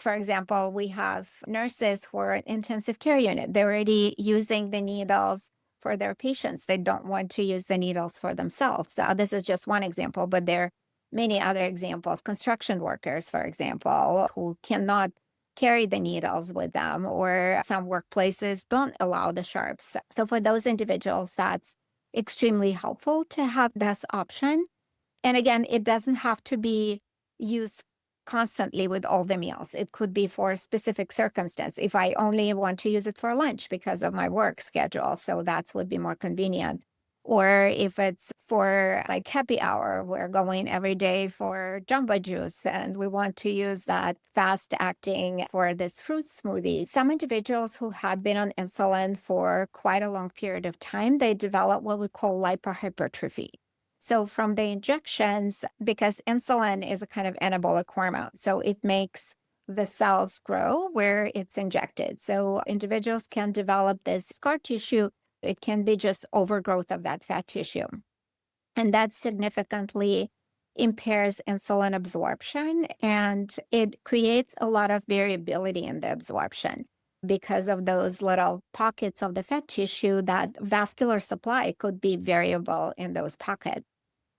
For example, we have nurses who are in intensive care unit. They're already using the needles for their patients. They don't want to use the needles for themselves. So this is just one example, but there are many other examples. Construction workers, for example, who cannot carry the needles with them, or some workplaces don't allow the sharps. So for those individuals, that's extremely helpful to have this option. And again, it doesn't have to be used constantly with all the meals. It could be for specific circumstance. If I only want to use it for lunch because of my work schedule, so that would be more convenient. Or if it's for like happy hour, we're going every day for jumbo juice and we want to use that fast acting for this fruit smoothie. Some individuals who had been on insulin for quite a long period of time, they develop what we call lipohypertrophy. So from the injections, because insulin is a kind of anabolic hormone, so it makes the cells grow where it's injected. So individuals can develop this scar tissue. It can be just overgrowth of that fat tissue. And that significantly impairs insulin absorption and it creates a lot of variability in the absorption because of those little pockets of the fat tissue. That vascular supply could be variable in those pockets.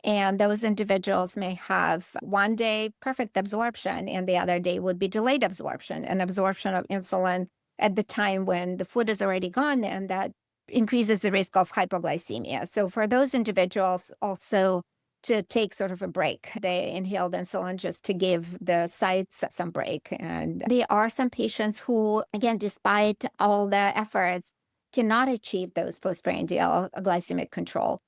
And those individuals may have one day perfect absorption, and the other day would be delayed absorption and absorption of insulin at the time when the food is already gone, and that increases the risk of hypoglycemia. So for those individuals also to take sort of a break, they inhaled insulin just to give the sites some break. And there are some patients who, again, despite all the efforts, cannot achieve those postprandial glycemic control.